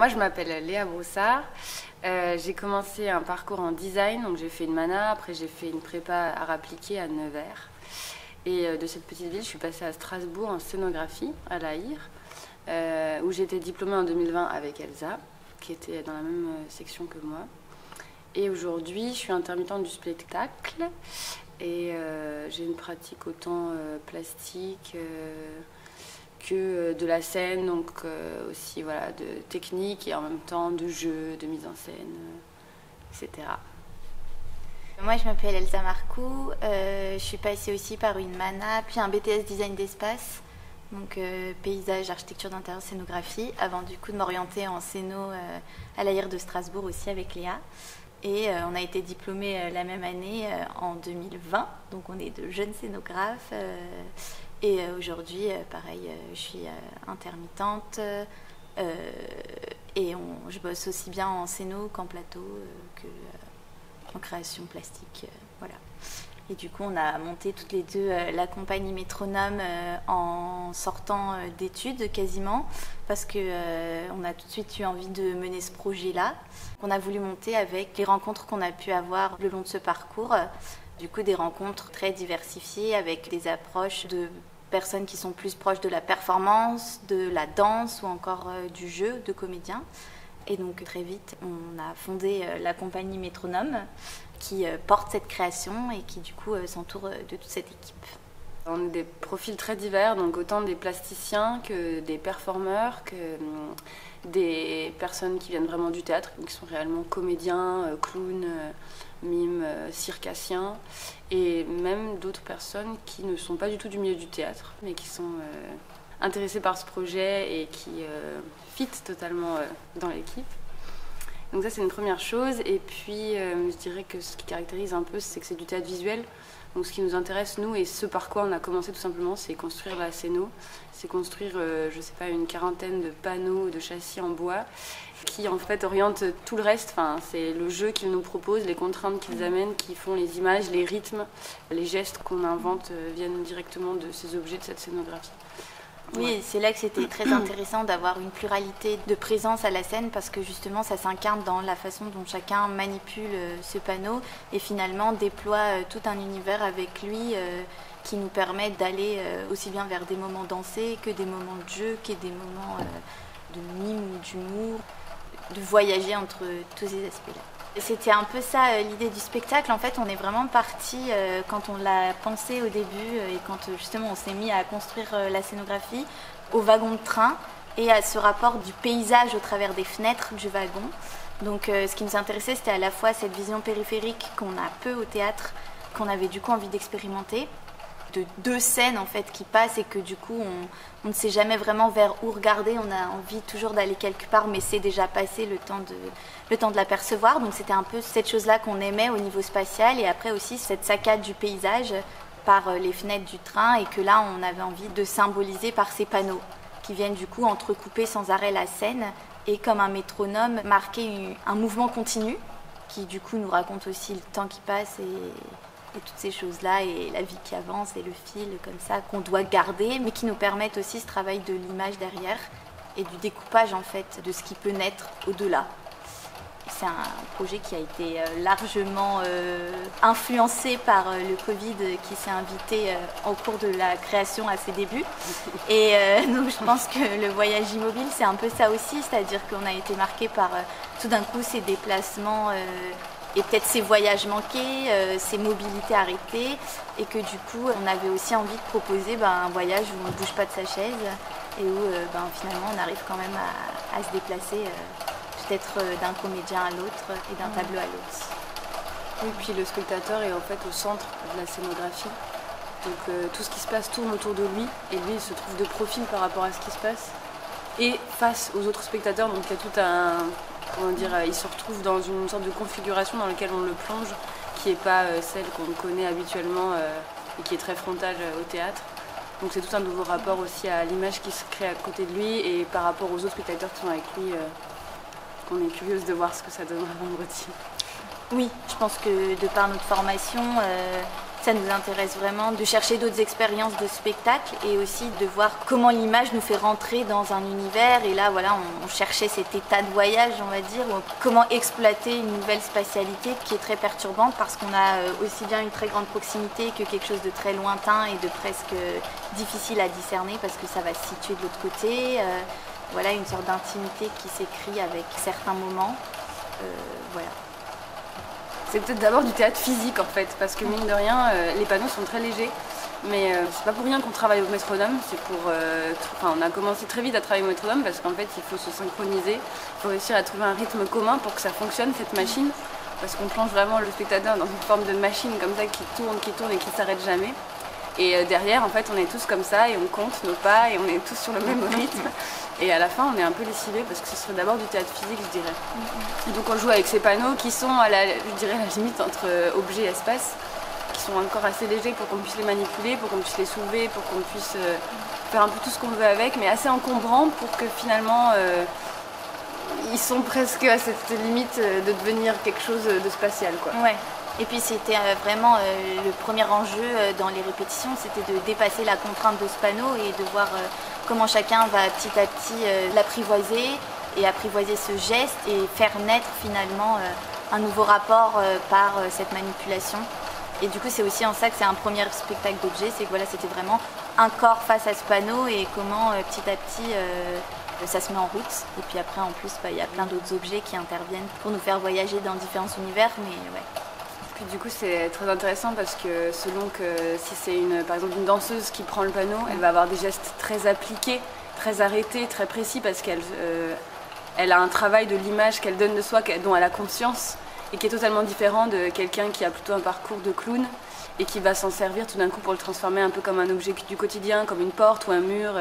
Moi, je m'appelle Léa Broussard. J'ai commencé un parcours en design, donc j'ai fait une mana, après j'ai fait une prépa art appliqué à Nevers. Et de cette petite ville, je suis passée à Strasbourg en scénographie, à l'AIR, où j'ai été diplômée en 2020 avec Elsa, qui était dans la même section que moi. Et aujourd'hui, je suis intermittente du spectacle et j'ai une pratique autant plastique que de la scène, donc aussi voilà, de technique et en même temps de jeu, de mise en scène, etc. Moi, je m'appelle Elsa Marcoux, je suis passée aussi par une MANA, puis un BTS design d'espace, donc paysage, architecture d'intérieur, scénographie, avant du coup de m'orienter en scéno à l'AIR de Strasbourg aussi avec Léa. Et on a été diplômés la même année en 2020, donc on est de jeunes scénographes. Et aujourd'hui, pareil, je suis intermittente et je bosse aussi bien en scéno qu'en plateau qu'en création plastique. Voilà. Et du coup, on a monté toutes les deux la compagnie Métronome en sortant d'études quasiment, parce qu'on a tout de suite eu envie de mener ce projet-là. On a voulu monter avec les rencontres qu'on a pu avoir le long de ce parcours. Du coup, des rencontres très diversifiées avec des approches de personnes qui sont plus proches de la performance, de la danse ou encore du jeu, de comédiens. Et donc très vite, on a fondé la compagnie Métronome qui porte cette création et qui du coup s'entoure de toute cette équipe. On a des profils très divers, donc autant des plasticiens que des performeurs, que des personnes qui viennent vraiment du théâtre, qui sont réellement comédiens, clowns, mimes, circassiens, et même d'autres personnes qui ne sont pas du tout du milieu du théâtre, mais qui sont intéressées par ce projet et qui fit totalement dans l'équipe. Donc ça, c'est une première chose. Et puis, je dirais que ce qui caractérise un peu, c'est que c'est du théâtre visuel. Donc ce qui nous intéresse, nous, et ce par quoi on a commencé tout simplement, c'est construire la scéno. C'est construire, je sais pas, une quarantaine de panneaux, de châssis en bois, qui en fait orientent tout le reste. Enfin, c'est le jeu qu'ils nous proposent, les contraintes qu'ils amènent, qui font les images, les rythmes, les gestes qu'on invente viennent directement de ces objets, de cette scénographie. Oui, c'est là que c'était très intéressant d'avoir une pluralité de présence à la scène parce que justement ça s'incarne dans la façon dont chacun manipule ce panneau et finalement déploie tout un univers avec lui qui nous permet d'aller aussi bien vers des moments dansés que des moments de jeu, que des moments de mime ou d'humour, de voyager entre tous ces aspects-là. C'était un peu ça l'idée du spectacle. En fait, on est vraiment parti quand on l'a pensé au début et quand justement on s'est mis à construire la scénographie au wagon de train et à ce rapport du paysage au travers des fenêtres du wagon. Donc ce qui nous intéressait, c'était à la fois cette vision périphérique qu'on a peu au théâtre, qu'on avait du coup envie d'expérimenter, de deux scènes en fait qui passent et que du coup on ne sait jamais vraiment vers où regarder, on a envie toujours d'aller quelque part mais c'est déjà passé le temps de l'apercevoir, donc c'était un peu cette chose là qu'on aimait au niveau spatial et après aussi cette saccade du paysage par les fenêtres du train et que là on avait envie de symboliser par ces panneaux qui viennent du coup entrecouper sans arrêt la scène et comme un métronome marquer un mouvement continu qui du coup nous raconte aussi le temps qui passe et toutes ces choses-là, et la vie qui avance, et le fil comme ça, qu'on doit garder, mais qui nous permettent aussi ce travail de l'image derrière, et du découpage en fait, de ce qui peut naître au-delà. C'est un projet qui a été largement influencé par le Covid qui s'est invité au cours de la création à ses débuts. Et donc je pense que le voyage immobile, c'est un peu ça aussi, c'est-à-dire qu'on a été marqué par tout d'un coup ces déplacements et peut-être ces voyages manqués, ces mobilités arrêtées, et que du coup on avait aussi envie de proposer un voyage où on ne bouge pas de sa chaise et où finalement on arrive quand même à se déplacer peut-être d'un comédien à l'autre et d'un tableau à l'autre. Oui, puis le spectateur est en fait au centre de la scénographie, donc tout ce qui se passe tourne autour de lui, et lui il se trouve de profil par rapport à ce qui se passe, et face aux autres spectateurs, donc il y a tout un... Comment dire, il se retrouve dans une sorte de configuration dans laquelle on le plonge, qui n'est pas celle qu'on connaît habituellement et qui est très frontale au théâtre. Donc c'est tout un nouveau rapport aussi à l'image qui se crée à côté de lui et par rapport aux autres spectateurs qui sont avec lui, qu'on est curieuse de voir ce que ça donnera vendredi. Oui, je pense que de par notre formation, Ça nous intéresse vraiment de chercher d'autres expériences de spectacle et aussi de voir comment l'image nous fait rentrer dans un univers. Et là, voilà, on cherchait cet état de voyage, on va dire, comment exploiter une nouvelle spatialité qui est très perturbante parce qu'on a aussi bien une très grande proximité que quelque chose de très lointain et de presque difficile à discerner parce que ça va se situer de l'autre côté. Voilà, une sorte d'intimité qui s'écrit avec certains moments. Voilà. C'est peut-être d'abord du théâtre physique en fait, parce que mine de rien, les panneaux sont très légers. Mais c'est pas pour rien qu'on travaille au métronome, c'est pour... on a commencé très vite à travailler au métronome parce qu'en fait il faut se synchroniser, il faut réussir à trouver un rythme commun pour que ça fonctionne cette machine. Parce qu'on plonge vraiment le spectateur dans une forme de machine comme ça qui tourne et qui s'arrête jamais. Et derrière en fait on est tous comme ça et on compte nos pas et on est tous sur le même rythme. Et à la fin, on est un peu lessivés parce que ce serait d'abord du théâtre physique, je dirais. Et donc on joue avec ces panneaux qui sont, je dirais, la limite entre objet et espace, qui sont encore assez légers pour qu'on puisse les manipuler, pour qu'on puisse les soulever, pour qu'on puisse faire un peu tout ce qu'on veut avec, mais assez encombrants pour que finalement, ils sont presque à cette limite de devenir quelque chose de spatial, quoi. Ouais. Et puis c'était vraiment le premier enjeu dans les répétitions, c'était de dépasser la contrainte de ce panneau et de voir comment chacun va petit à petit l'apprivoiser et apprivoiser ce geste et faire naître finalement un nouveau rapport par cette manipulation. Et du coup c'est aussi en ça que c'est un premier spectacle d'objets, c'est que voilà, c'était vraiment un corps face à ce panneau et comment petit à petit ça se met en route. Et puis après en plus il y a plein d'autres objets qui interviennent pour nous faire voyager dans différents univers, mais ouais. Du coup c'est très intéressant parce que selon que si c'est par exemple une danseuse qui prend le panneau, elle va avoir des gestes très appliqués, très arrêtés, très précis parce qu'elle a un travail de l'image qu'elle donne de soi, dont elle a conscience et qui est totalement différent de quelqu'un qui a plutôt un parcours de clown et qui va s'en servir tout d'un coup pour le transformer un peu comme un objet du quotidien, comme une porte ou un mur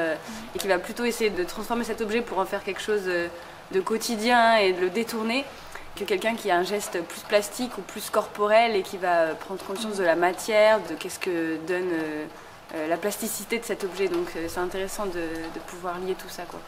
et qui va plutôt essayer de transformer cet objet pour en faire quelque chose de quotidien et de le détourner, que quelqu'un qui a un geste plus plastique ou plus corporel et qui va prendre conscience de la matière, de qu'est-ce que donne la plasticité de cet objet. Donc c'est intéressant de pouvoir lier tout ça, quoi.